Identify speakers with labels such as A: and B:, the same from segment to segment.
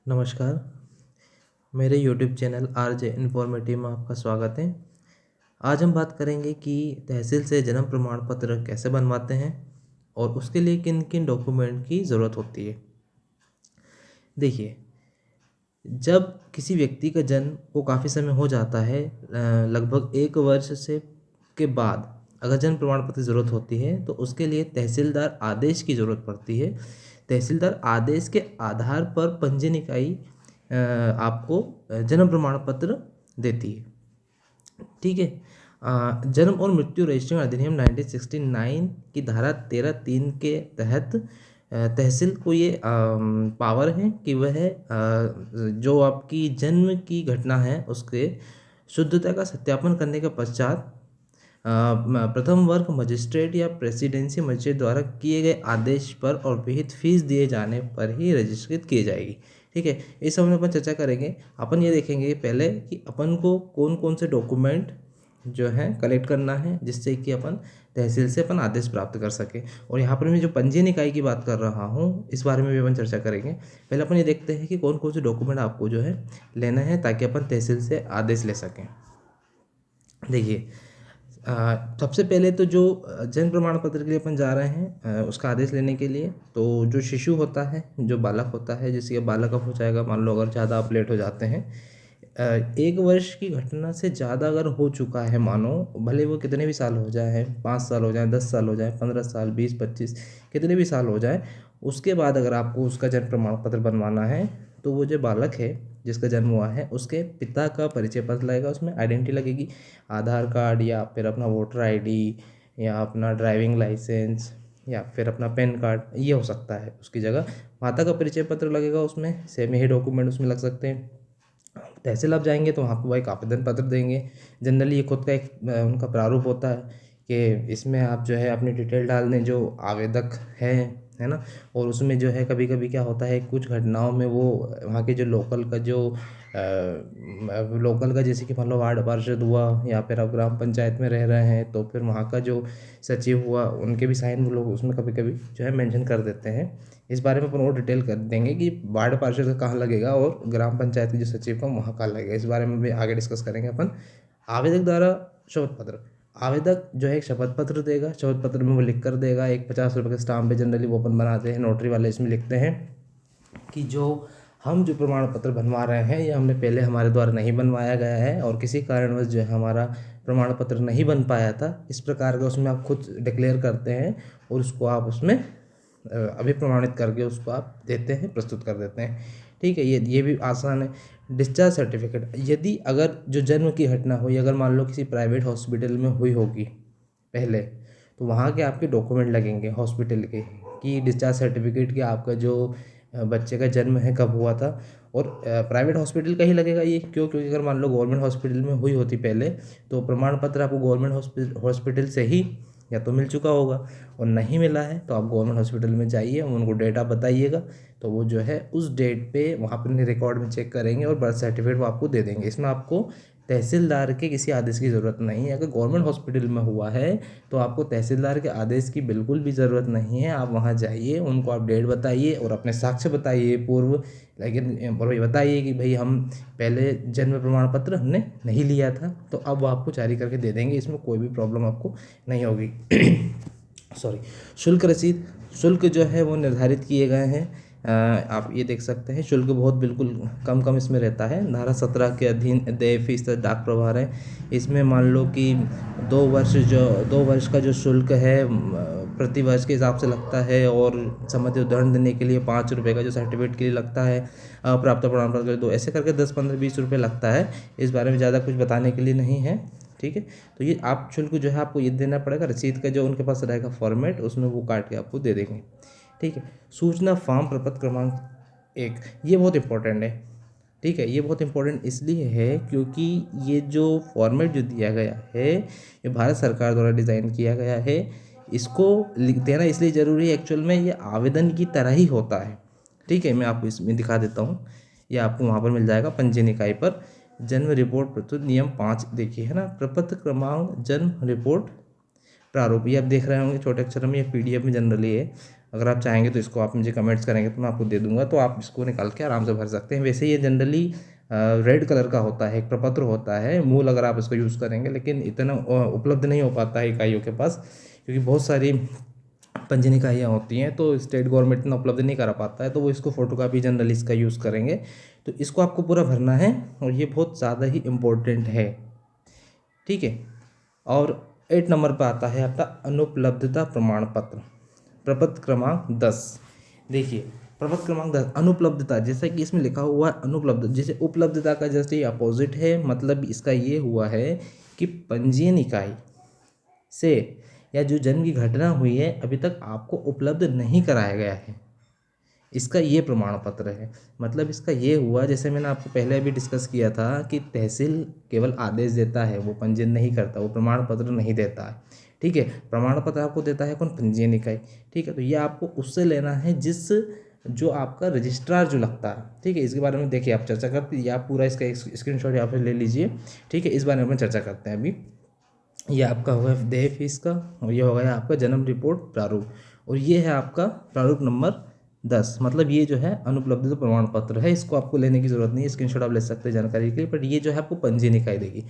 A: नमस्कार। मेरे YouTube channel RJ informative में आपका स्वागत है। आज हम बात करेंगे कि तहसील से जन्म प्रमाण पत्र कैसे बनवाते हैं और उसके लिए किन किन डॉक्यूमेंट की ज़रूरत होती है। देखिए, जब किसी व्यक्ति का जन्म को काफ़ी समय हो जाता है, लगभग 1 वर्ष से के बाद अगर जन्म प्रमाण पत्र की ज़रूरत होती है तो उसके लिए तहसीलदार आदेश की ज़रूरत पड़ती है। तहसीलदार आदेश के आधार पर पंजीयन इकाई आपको जन्म प्रमाण पत्र देती है। ठीक है। जन्म और मृत्यु रजिस्ट्रेशन अधिनियम 1969 की धारा 13(3) के तहत तहसील को ये पावर है कि वह जो आपकी जन्म की घटना है उसके शुद्धता का सत्यापन करने के पश्चात प्रथम वर्ग मजिस्ट्रेट या प्रेसिडेंसी मजिस्ट्रेट द्वारा किए गए आदेश पर और विहित फीस दिए जाने पर ही रजिस्ट्रेट की जाएगी। ठीक है। इस समय अपन चर्चा करेंगे। अपन ये देखेंगे पहले कि अपन को कौन कौन से डॉक्यूमेंट जो है कलेक्ट करना है जिससे कि अपन तहसील से अपन आदेश प्राप्त कर सके। और यहाँ पर मैं जो पंजीयन इकाई की बात कर रहा हूँ इस बारे में भी अपन चर्चा करेंगे। पहले अपन ये देखते हैं कि कौन कौन से डॉक्यूमेंट आपको जो है लेना है ताकि अपन तहसील से आदेश ले सकें। देखिए, सबसे पहले तो जो जन्म प्रमाण पत्र के लिए अपन जा रहे हैं उसका आदेश लेने के लिए, तो जो शिशु होता है, जो बालक होता है, जैसे कि बालक अब हो जाएगा, मान लो अगर ज़्यादा आप लेट हो जाते हैं, 1 वर्ष की घटना से ज़्यादा अगर हो चुका है, मानो भले वो कितने भी साल हो जाए, 5 साल हो जाए, 10 साल हो जाए, 15 साल, 20-25 कितने भी साल हो जाए, उसके बाद अगर आपको उसका जन्म प्रमाण पत्र बनवाना है तो वो जो बालक है जिसका जन्म हुआ है उसके पिता का परिचय पत्र लगेगा, उसमें आइडेंटिटी लगेगी, आधार कार्ड या फिर अपना वोटर आईडी या अपना ड्राइविंग लाइसेंस या फिर अपना पैन कार्ड, ये हो सकता है। उसकी जगह माता का परिचय पत्र लगेगा, उसमें सेम ही डॉक्यूमेंट उसमें लग सकते हैं। तहसील आप जाएंगे तो वहाँ पर वो एक आवेदन पत्र देंगे। जनरली ये खुद का एक उनका प्रारूप होता है कि इसमें आप जो है अपनी डिटेल डाल दें जो आवेदक है ना। और उसमें जो है कभी कभी क्या होता है, कुछ घटनाओं में वो वहाँ के जो लोकल का जैसे कि मान लो वार्ड पार्षद हुआ या फिर आप ग्राम पंचायत में रह रहे हैं तो फिर वहाँ का जो सचिव हुआ उनके भी साइन वो लोग उसमें कभी कभी जो है मेंशन कर देते हैं। इस बारे में अपन और डिटेल कर देंगे कि वार्ड पार्षद का कहाँ लगेगा और ग्राम पंचायत के जो सचिव का वहाँ कहाँ लगेगा, इस बारे में भी आगे डिस्कस करेंगे अपन। आवेदक द्वारा शपथ पत्र, आवेदक जो है एक शपथ पत्र देगा, शपथ पत्र में वो लिख कर देगा, एक 50 रुपये के स्टाम्प पे जनरली वो अपन बनाते हैं, नोटरी वाले इसमें लिखते हैं कि जो प्रमाण पत्र बनवा रहे हैं ये हमने पहले हमारे द्वारा नहीं बनवाया गया है और किसी कारणवश जो है हमारा प्रमाण पत्र नहीं बन पाया था, इस प्रकार का उसमें आप खुद डिक्लेयर करते हैं और उसको आप उसमें अभिप्रमाणित करके उसको आप देते हैं, प्रस्तुत कर देते हैं। ठीक है, ये भी आसान है। डिस्चार्ज सर्टिफिकेट, यदि अगर जो जन्म की घटना हुई अगर मान लो किसी प्राइवेट हॉस्पिटल में हुई होगी पहले, तो वहाँ के आपके डॉक्यूमेंट लगेंगे हॉस्पिटल के कि डिस्चार्ज सर्टिफिकेट कि आपका जो बच्चे का जन्म है कब हुआ था। और प्राइवेट हॉस्पिटल का ही लगेगा ये, क्योंकि अगर मान लो गवर्नमेंट हॉस्पिटल में हुई होती पहले तो प्रमाण पत्र आपको गवर्नमेंट हॉस्पिटल से ही या तो मिल चुका होगा, और नहीं मिला है तो आप गवर्नमेंट हॉस्पिटल में जाइए, उनको डेटा बताइएगा तो वो जो है उस डेट पे वहाँ पर रिकॉर्ड में चेक करेंगे और बर्थ सर्टिफिकेट वो आपको दे देंगे। इसमें आपको तहसीलदार के किसी आदेश की ज़रूरत नहीं है। अगर गवर्नमेंट हॉस्पिटल में हुआ है तो आपको तहसीलदार के आदेश की बिल्कुल भी ज़रूरत नहीं है। आप वहाँ जाइए, उनको आप डेट बताइए और अपने साक्ष्य बताइए पूर्व, लेकिन और भाई बताइए कि भाई हम पहले जन्म प्रमाण पत्र हमने नहीं लिया था, तो अब वो आपको जारी करके दे देंगे, इसमें कोई भी प्रॉब्लम आपको नहीं होगी। सॉरी। शुल्क रसीद, शुल्क जो है वो निर्धारित किए गए हैं। आप ये देख सकते हैं शुल्क बहुत बिल्कुल कम इसमें रहता है। धारा 17 के अधीन देय फीस डाक प्रभार है। इसमें मान लो कि 2 वर्ष का जो शुल्क है प्रति वर्ष के हिसाब से लगता है, और सम्मति उदाहरण देने के लिए 5 रुपये का जो सर्टिफिकेट के लिए लगता है, प्राप्त प्रमाण पत्र दो, ऐसे करके 10, 15, 20 रुपये लगता है। इस बारे में ज़्यादा कुछ बताने के लिए नहीं है। ठीक है, तो ये आप शुल्क जो है आपको ये देना पड़ेगा। रसीद का जो उनके पास रहेगा फॉर्मेट उसमें वो काट के आपको दे देंगे। ठीक है, सूचना फॉर्म प्रपत्र क्रमांक 1, ये बहुत इंपॉर्टेंट है। ठीक है, ये बहुत इंपॉर्टेंट इसलिए है क्योंकि ये जो फॉर्मेट जो दिया गया है ये भारत सरकार द्वारा डिज़ाइन किया गया है। इसको लिख देना इसलिए ज़रूरी है, एक्चुअल में ये आवेदन की तरह ही होता है। ठीक है, मैं आपको इसमें दिखा देता हूँ, ये आपको वहाँ पर मिल जाएगा पंजीयन इकाई पर। जन्म रिपोर्ट प्रस्तुत नियम 5 देखिए, है ना, प्रपत्र क्रमांक जन्म रिपोर्ट प्रारूप, ये आप देख रहे होंगे छोटे अक्षर में, ये PDF में जनरली है। अगर आप चाहेंगे तो इसको आप मुझे कमेंट्स करेंगे तो मैं आपको दे दूंगा, तो आप इसको निकाल के आराम से भर सकते हैं। वैसे ये जनरली रेड कलर का होता है, एक प्रपत्र होता है मूल, अगर आप इसको यूज़ करेंगे, लेकिन इतना उपलब्ध नहीं हो पाता है इकाइयों के पास, क्योंकि बहुत सारी पंजीयन इकाइयाँ होती हैं तो स्टेट गवर्नमेंट इतना उपलब्ध नहीं करा पाता है, तो वो इसको फोटोकॉपी जनरली इसका यूज़ करेंगे। तो इसको आपको पूरा भरना है और ये बहुत ज़्यादा ही इम्पोर्टेंट है, ठीक है। और 8 नंबर पर आता है आपका अनुपलब्धता प्रमाण पत्र, प्रपत्र क्रमांक 10। देखिए प्रपत्र क्रमांक 10 अनुपलब्धता, जैसा कि इसमें लिखा हुआ है अनुपलब्ध, जैसे उपलब्धता का जैसे ही अपोजिट है, मतलब इसका ये हुआ है कि पंजीयन इकाई से या जो जन्म की घटना हुई है अभी तक आपको उपलब्ध नहीं कराया गया है, इसका ये प्रमाण पत्र है। मतलब इसका ये हुआ, जैसे मैंने आपको पहले भी डिस्कस किया था कि तहसील केवल आदेश देता है, वो पंजीयन नहीं करता, वो प्रमाण पत्र नहीं देता है, ठीक है। प्रमाण पत्र आपको देता है कौन? पंजीयन इकाई, ठीक है। तो ये आपको उससे लेना है जिस जो आपका रजिस्ट्रार जो लगता है, ठीक है। इसके बारे में देखिए आप चर्चा करते हैं, या आप पूरा इसका स्क्रीनशॉट यहाँ पे ले लीजिए, ठीक है। इस बारे में चर्चा करते हैं अभी। ये आपका होगा देय फीस का, और ये हो गया आपका जन्म रिपोर्ट प्रारूप, और ये है आपका प्रारूप नंबर 10। मतलब ये जो है अनुपलब्धता प्रमाण पत्र है, इसको आपको लेने की जरूरत नहीं है, स्क्रीनशॉट आप ले सकते हैं जानकारी के लिए। बट ये जो है आपको पंजीयन इकाई देगी।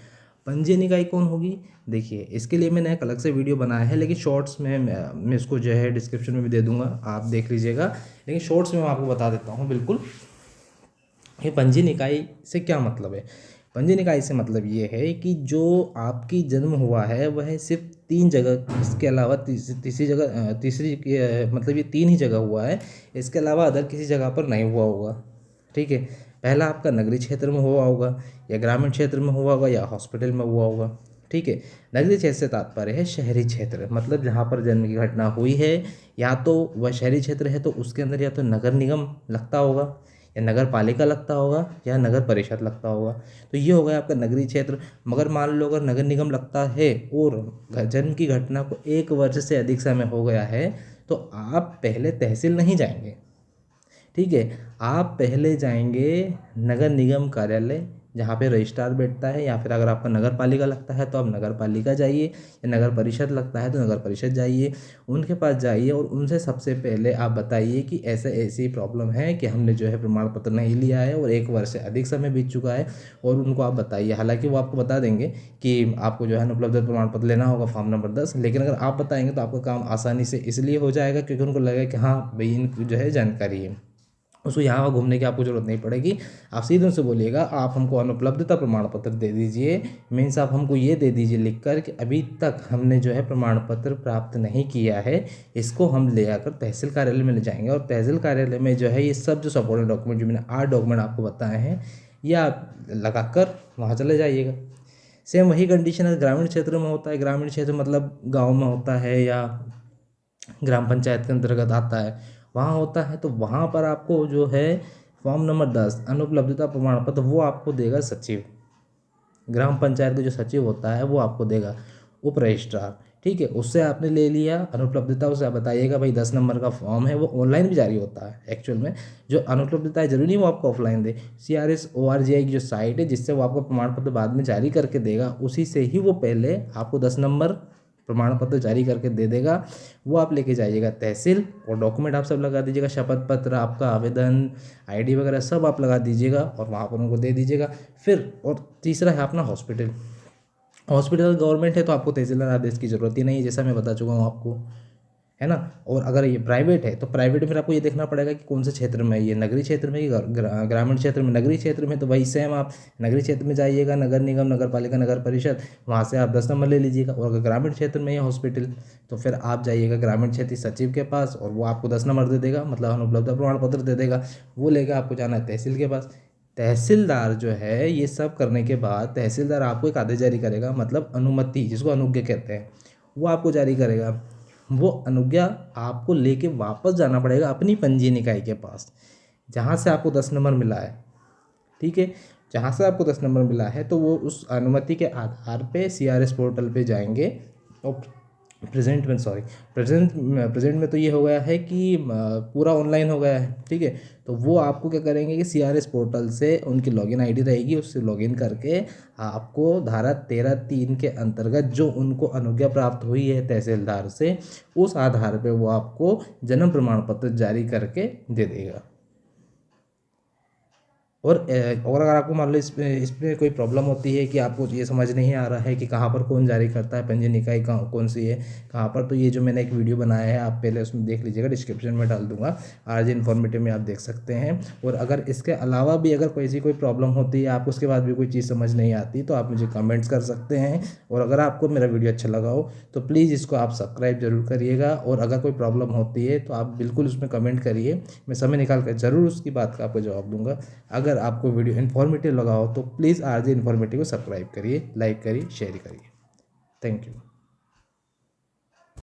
A: पंजीयन इकाई कौन होगी? देखिए इसके लिए मैंने एक अलग से वीडियो बनाया है, लेकिन शॉर्ट्स में मैं इसको जो है डिस्क्रिप्शन में भी दे दूंगा, आप देख लीजिएगा। लेकिन शॉर्ट्स में मैं आपको बता देता हूँ बिल्कुल, ये पंजीयन इकाई से क्या मतलब है। पंजीयन इकाई से मतलब ये है कि जो आपकी जन्म हुआ है वह सिर्फ 3 जगह, इसके अलावा तीसरी जगह, मतलब ये 3 ही जगह हुआ है, इसके अलावा अदर किसी जगह पर नहीं हुआ होगा, ठीक है। पहला आपका नगरीय क्षेत्र में हुआ होगा, या ग्रामीण क्षेत्र में हुआ होगा, या हॉस्पिटल में हुआ होगा, ठीक है। नगरीय क्षेत्र से तात्पर्य है शहरी क्षेत्र, मतलब जहाँ पर जन्म की घटना हुई है, या तो वह शहरी क्षेत्र है तो उसके अंदर या तो नगर निगम लगता होगा, या नगर पालिका लगता होगा, या नगर परिषद लगता होगा। तो ये हो गया आपका नगरीय क्षेत्र। मगर मान लो अगर नगर निगम लगता है और जन्म की घटना को 1 वर्ष से अधिक समय हो गया है, तो आप पहले तहसील नहीं जाएंगे, ठीक है। आप पहले जाएंगे नगर निगम कार्यालय, जहाँ पे रजिस्ट्रार बैठता है, या फिर अगर आपका नगर पालिका लगता है तो आप नगर पालिका जाइए, या नगर परिषद लगता है तो नगर परिषद जाइए, उनके पास जाइए और उनसे सबसे पहले आप बताइए कि ऐसे ऐसी प्रॉब्लम है कि हमने जो है प्रमाण पत्र नहीं लिया है और 1 वर्ष से अधिक समय बीत चुका है, और उनको आप बताइए। हालांकि वो आपको बता देंगे कि आपको जो है उपलब्ध प्रमाण पत्र लेना होगा, फॉर्म नंबर 10, लेकिन अगर आप बताएंगे तो आपका काम आसानी से इसलिए हो जाएगा क्योंकि उनको लगेगा कि हाँ भाई इनको जो है जानकारी है, उसको यहाँ वहाँ घूमने की आपको ज़रूरत नहीं पड़ेगी। आप सीधे उनसे बोलिएगा आप हमको अनुपलब्धता प्रमाण पत्र दे दीजिए, मीन्स आप हमको ये दे दीजिए लिख कर कि अभी तक हमने जो है प्रमाण पत्र प्राप्त नहीं किया है, इसको हम ले आकर तहसील कार्यालय में ले जाएंगे, और तहसील कार्यालय में जो है ये सब जो सपोर्टिंग डॉक्यूमेंट जो मैंने 8 डॉक्यूमेंट आपको बताए हैं, ये आप लगा कर वहाँ चले जाइएगा। सेम वही कंडीशन है ग्रामीण क्षेत्र में होता है। ग्रामीण क्षेत्र मतलब गाँव में होता है या ग्राम पंचायत के अंतर्गत आता है, वहाँ होता है, तो वहाँ पर आपको जो है फॉर्म नंबर 10 अनुपलब्धता प्रमाण पत्र वो आपको देगा सचिव, ग्राम पंचायत का जो सचिव होता है वो आपको देगा, उप रजिस्ट्रार, ठीक है। उससे आपने ले लिया अनुपलब्धता, उसे आप बताइएगा भाई 10 नंबर का फॉर्म है, वो ऑनलाइन भी जारी होता है एक्चुअल में। जो अनुपलब्धता है जरूरी नहीं वो आपको ऑफलाइन दे, CRS.org.in की जो साइट है जिससे वो आपको प्रमाण पत्र बाद में जारी करके देगा, उसी से ही वो पहले आपको 10 नंबर प्रमाण पत्र जारी करके दे देगा। वो आप लेके जाइएगा तहसील, और डॉक्यूमेंट आप सब लगा दीजिएगा, शपथ पत्र, आपका आवेदन, ID वगैरह सब आप लगा दीजिएगा और वहाँ पर उनको दे दीजिएगा। फिर और तीसरा है अपना हॉस्पिटल। हॉस्पिटल गवर्नमेंट है तो आपको तहसीलदार आदेश की ज़रूरत ही नहीं है, जैसा मैं बता चुका हूँ आपको, है ना। और अगर ये प्राइवेट है तो प्राइवेट में आपको ये देखना पड़ेगा कि कौन से क्षेत्र में है, ये नगरीय क्षेत्र में, ग्रामीण क्षेत्र में। नगरीय क्षेत्र में तो वही सेम आप नगरीय क्षेत्र में जाइएगा, नगर निगम, नगर पालिका, नगर परिषद, वहाँ से आप 10 नंबर ले लीजिएगा। और अगर ग्रामीण क्षेत्र में है हॉस्पिटल तो फिर आप जाइएगा ग्रामीण क्षेत्रीय सचिव के पास, और वो आपको 10 नंबर दे देगा, मतलब अनुपलब्धता प्रमाण पत्र दे देगा। वो लेकर आपको जाना है तहसील के पास। तहसीलदार जो है ये सब करने के बाद तहसीलदार आपको एक आदेश जारी करेगा, मतलब अनुमति, जिसको अनुज्ञा कहते हैं, वो आपको जारी करेगा। वो अनुज्ञा आपको लेके वापस जाना पड़ेगा अपनी पंजीयन इकाई के पास, जहाँ से आपको 10 नंबर मिला है, ठीक है। जहाँ से आपको 10 नंबर मिला है तो वो उस अनुमति के आधार पे CRS पोर्टल पे जाएंगे, और प्रेजेंट में तो ये हो गया है कि पूरा ऑनलाइन हो गया है, ठीक है। तो वो आपको क्या करेंगे कि CRS पोर्टल से उनकी लॉगिन आईडी रहेगी, उससे लॉगिन करके आपको धारा 13(3) के अंतर्गत जो उनको अनुज्ञा प्राप्त हुई है तहसीलदार से, उस आधार पे वो आपको जन्म प्रमाण पत्र जारी करके दे देगा। और अगर आपको मान लो इसमें कोई प्रॉब्लम होती है कि आपको ये समझ नहीं आ रहा है कि कहाँ पर कौन जारी करता है, पंजीयन इकाई कहाँ कौन सी है, कहाँ पर, तो ये जो मैंने एक वीडियो बनाया है आप पहले उसमें देख लीजिएगा, डिस्क्रिप्शन में डाल दूंगा, RJ इन्फॉर्मेटिव में आप देख सकते हैं। और अगर इसके अलावा भी अगर कोई प्रॉब्लम होती है, आपको उसके बाद भी कोई चीज़ समझ नहीं आती, तो आप मुझे कमेंट्स कर सकते हैं। और अगर आपको मेरा वीडियो अच्छा लगा हो तो प्लीज़ इसको आप सब्सक्राइब जरूर करिएगा। और अगर कोई प्रॉब्लम होती है तो आप बिल्कुल उसमें कमेंट करिए, मैं समय निकाल कर ज़रूर उसकी बात का आपको जवाब दूंगा। अगर आपको वीडियो इन्फॉर्मेटिव लगा हो तो प्लीज़ RJ इन्फॉर्मेटिव को सब्सक्राइब करिए, लाइक करिए, शेयर करिए। Thank you.